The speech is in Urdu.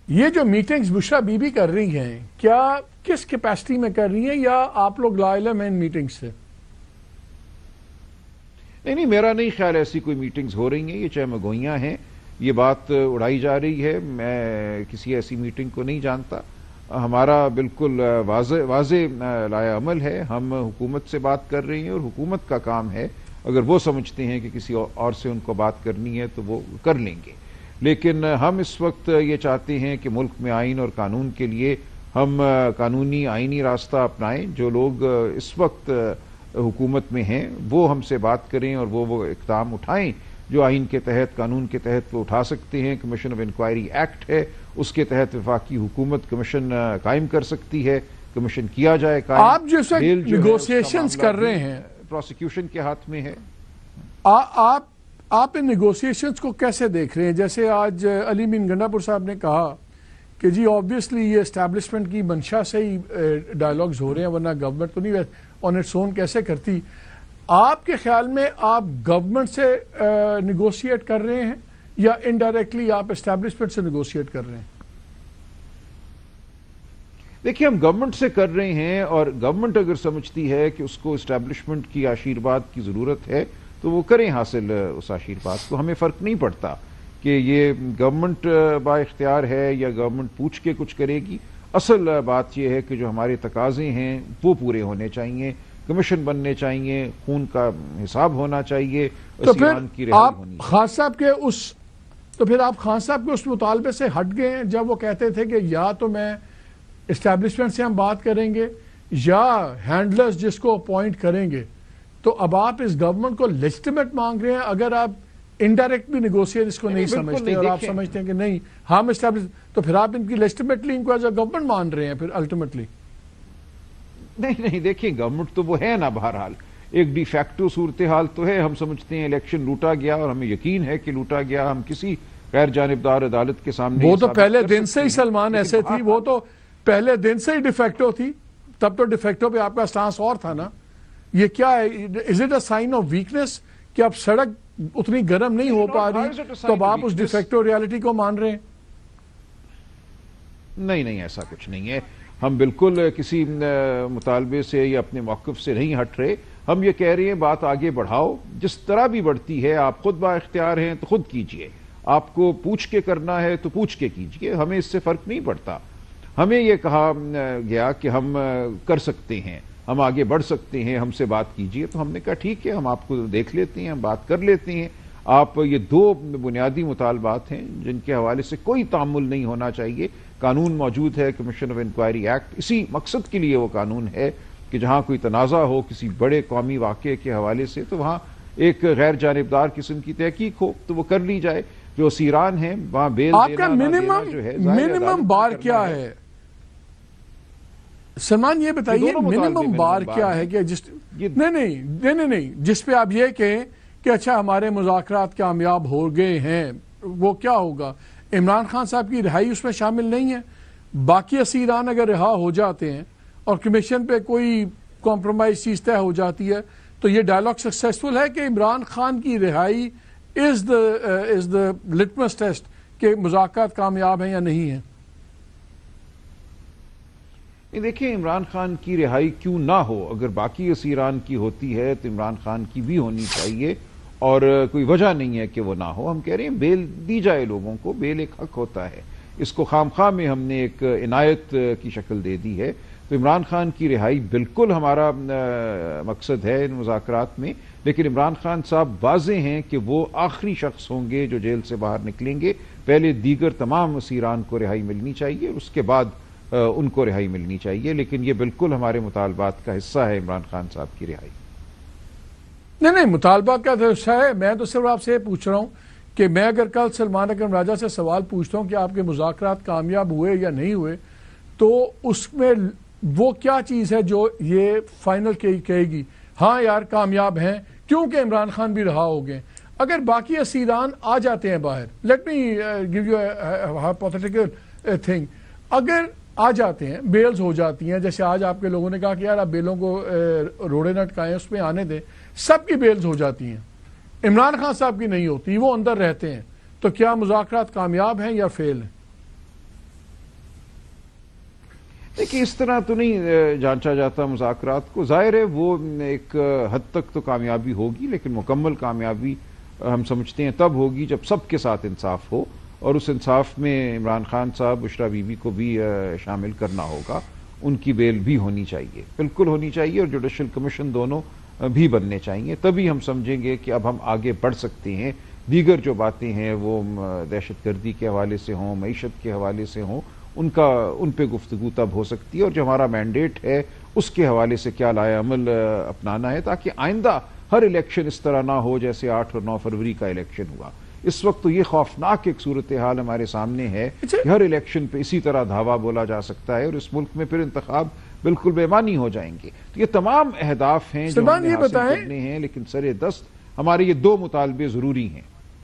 یہ جو میٹنگز بشرا بی بی کر رہی ہیں کیا کس کیپیسٹی میں کر رہی ہیں یا آپ لوگ لا علم ہیں ان میٹنگ سے؟ نہیں میرا نہیں خیال ایسی کوئی میٹنگز ہو رہی ہیں، یہ چہ مگوئیاں ہیں، یہ بات اڑائی جا رہی ہے. میں کسی ایسی میٹنگ کو نہیں جانتا. ہمارا بالکل واضح لایا عمل ہے. ہم حکومت سے بات کر رہے ہیں اور حکومت کا کام ہے، اگر وہ سمجھتے ہیں کہ کسی اور سے ان کو بات کرنی ہے تو وہ کر لیں گے. لیکن ہم اس وقت یہ چاہتے ہیں کہ ملک میں آئین اور قانون کے لیے ہم قانونی آئینی راستہ اپنائیں. جو لوگ اس وقت حکومت میں ہیں وہ ہم سے بات کریں اور وہ اقدام اٹھائیں جو آئین کے تحت قانون کے تحت وہ اٹھا سکتے ہیں. کمیشن آف انکوائری ایکٹ ہے، اس کے تحت وفاقی حکومت کمیشن قائم کر سکتی ہے، کمیشن کیا جائے قائم. آپ جو نیگوسیشنز کر رہے ہیں پروسیکیوشن کے ہاتھ میں ہے. آپ ان نیگوسیشنز کو کیسے دیکھ رہے ہیں؟ جیسے آج علی مین گنڈا پور صاحب نے کہا کہ جی آبویسلی یہ اسٹیبلشمنٹ کی منشا سے ہی ڈائلاگز ہو رہے ہیں، ورنہ گورنمنٹ تو نہیں آن اٹس اون کیسے کرتی. آپ کے خیال میں آپ گورنمنٹ سے نیگوشیٹ کر رہے ہیں یا انڈائریکٹلی آپ اسٹیبلشمنٹ سے نیگوشیٹ کر رہے ہیں؟ دیکھیے ہم گورنمنٹ سے کر رہے ہیں، اور گورنمنٹ اگر سمجھتی ہے کہ اس کو اسٹیبلشمنٹ کی آشیرواد کی ضرورت ہے تو وہ کریں حاصل اس آشیرواد کو. ہمیں فرق نہیں پڑتا کہ یہ گورنمنٹ با اختیار ہے یا گورنمنٹ پوچھ کے کچھ کرے گی. اصل بات یہ ہے کہ جو ہمارے تقاضے ہیں وہ پورے ہونے چاہیے، کمیشن بننے چاہیے، خون کا حساب ہونا چاہیے، اسیران کی رہائی ہونی چاہیے. پھر آپ خان صاحب کے اس مطالبے سے ہٹ گئے ہیں جب وہ کہتے تھے کہ یا تو میں اسٹیبلشمنٹ سے ہم بات کریں گے یا ہینڈلرز جس کو اپوائنٹ کریں گے. تو اب آپ اس گورنمنٹ کو لیجٹیمیٹ مانگ رہے ہیں اگر آپ انڈائریکٹ بھی نیگوشیٹ اس کو نہیں سمجھتے اور آپ سمجھتے ہیں کہ نہیں ہم اسٹیبلش، تو پھر آپ ان کی لیجٹیمیٹلی ان کو ایز اے گورنمنٹ مان رہے ہیں پھر الٹیمیٹلی. نہیں دیکھیں گورنمنٹ تو وہ ہے نا. بہرحال ایک ڈی فیکٹو صورتحال تو ہے. ہم سمجھتے ہیں الیکشن لوٹا گیا اور ہمیں یقین ہے کہ لوٹا گیا. ہم کسی غیر جانبدار عدالت کے سامنے وہ تو پہلے دن سے ہی سلمان ایسے تھی، وہ تو پہلے دن سے ہی ڈیفیکٹو تھی. تب تو ڈیفیکٹو پہ آپ کا سٹانس اور تھا نا. یہ کیا ہے؟ Is it a sign of weakness کہ اب سڑک اتنی گرم نہیں ہو پا رہی تو اب آپ اس ڈیفیکٹو ریالٹی کو مان رہے ہیں؟ نہیں ایسا کچھ نہیں ہے. ہم بالکل کسی مطالبے سے یا اپنے موقف سے نہیں ہٹ رہے. ہم یہ کہہ رہے ہیں بات آگے بڑھاؤ، جس طرح بھی بڑھتی ہے. آپ خود با اختیار ہیں تو خود کیجئے، آپ کو پوچھ کے کرنا ہے تو پوچھ کے کیجئے. ہمیں اس سے فرق نہیں پڑتا. ہمیں یہ کہا گیا کہ ہم کر سکتے ہیں، ہم آگے بڑھ سکتے ہیں، ہم سے بات کیجئے. تو ہم نے کہا ٹھیک ہے، ہم آپ کو دیکھ لیتے ہیں، ہم بات کر لیتے ہیں. آپ یہ دو بنیادی مطالبات ہیں جن کے حوالے سے کوئی تعامل نہیں ہونا چاہیے. قانون موجود ہے، کمیشن آف انکوائری ایکٹ، اسی مقصد کے لیے وہ قانون ہے کہ جہاں کوئی تنازع ہو کسی بڑے قومی واقعے کے حوالے سے تو وہاں ایک غیر جانبدار قسم کی تحقیق ہو تو وہ کر لی جائے. جو اسیران ہیں وہاں بیل آپ کا منیمم بار کیا ہے سلمان؟ یہ بتائیے منیمم بار کیا ہے کہ نہیں جس پہ آپ یہ کہیں کہ اچھا ہمارے مذاکرات کامیاب ہو گئے ہیں، وہ کیا ہوگا؟ عمران خان صاحب کی رہائی اس میں شامل نہیں ہے. باقی اسیران اگر رہا ہو جاتے ہیں اور کمیشن پہ کوئی کمپرومائز چیز طے ہو جاتی ہے تو یہ ڈائلاگ سکسیسفل ہے کہ عمران خان کی رہائی از دا لٹمس ٹیسٹ کہ مذاکرات کامیاب ہیں یا نہیں ہیں؟ دیکھیں عمران خان کی رہائی کیوں نہ ہو، اگر باقی اسیران کی ہوتی ہے تو عمران خان کی بھی ہونی چاہیے، اور کوئی وجہ نہیں ہے کہ وہ نہ ہو. ہم کہہ رہے ہیں بیل دی جائے لوگوں کو. بیل ایک حق ہوتا ہے، اس کو خام خواہ میں ہم نے ایک عنایت کی شکل دے دی ہے. تو عمران خان کی رہائی بالکل ہمارا مقصد ہے ان مذاکرات میں. لیکن عمران خان صاحب واضح ہیں کہ وہ آخری شخص ہوں گے جو جیل سے باہر نکلیں گے. پہلے دیگر تمام اسیران کو رہائی ملنی چاہیے، اس کے بعد ان کو رہائی ملنی چاہیے. لیکن یہ بالکل ہمارے مطالبات کا حصہ ہے عمران خان صاحب کی رہائی. نہیں مطالبات کا حصہ ہے. میں تو صرف آپ سے یہ پوچھ رہا ہوں کہ میں اگر کل سلمان اکرم راجہ سے سوال پوچھتا ہوں کہ آپ کے مذاکرات کامیاب ہوئے یا نہیں ہوئے تو اس میں وہ کیا چیز ہے جو یہ فائنل کہے گی ہاں یار کامیاب ہیں کیونکہ عمران خان بھی رہا ہو گئے. اگر باقی اسیران آ جاتے ہیں باہر، let me give you hypothetical thing, اگر آ جاتے ہیں بیلز ہو جاتی ہیں، جیسے آج آپ کے لوگوں نے کہا کہ یار آپ بیلوں کو روڑے نہ اٹکائیں، اس میں آنے دیں، سب کی بیلز ہو جاتی ہیں، عمران خان صاحب کی نہیں ہوتی، وہ اندر رہتے ہیں، تو کیا مذاکرات کامیاب ہیں یا فیل ہیں؟ دیکھیے اس طرح تو نہیں جانچا جاتا مذاکرات کو. ظاہر ہے وہ ایک حد تک تو کامیابی ہوگی، لیکن مکمل کامیابی ہم سمجھتے ہیں تب ہوگی جب سب کے ساتھ انصاف ہو، اور اس انصاف میں عمران خان صاحب، بشرا بی بی کو بھی شامل کرنا ہوگا. ان کی بیل بھی ہونی چاہیے، بالکل ہونی چاہیے، اور جوڈیشل کمیشن دونوں بھی بننے چاہیے. تبھی ہم سمجھیں گے کہ اب ہم آگے بڑھ سکتے ہیں. دیگر جو باتیں ہیں وہ دہشت گردی کے حوالے سے ہوں، معیشت کے حوالے سے ہوں، ان پہ گفتگو تب ہو سکتی ہے. اور جو ہمارا مینڈیٹ ہے اس کے حوالے سے کیا لائے عمل اپنانا ہے، تاکہ آئندہ ہر الیکشن اس طرح نہ ہو جیسے 8 اور 9 فروری کا الیکشن ہوا. اس وقت تو یہ خوفناک ایک صورتحال ہمارے سامنے ہے کہ ہر الیکشن پہ اسی طرح دھاوا بولا جا سکتا ہے، اور اس ملک میں پھر انتخاب بالکل بے معنی ہو جائیں گے. تو یہ تمام اہداف ہیں جو ہم نے حاصل کرنے ہیں، لیکن سر دست ہمارے یہ 2 مطالبے ضروری ہیں.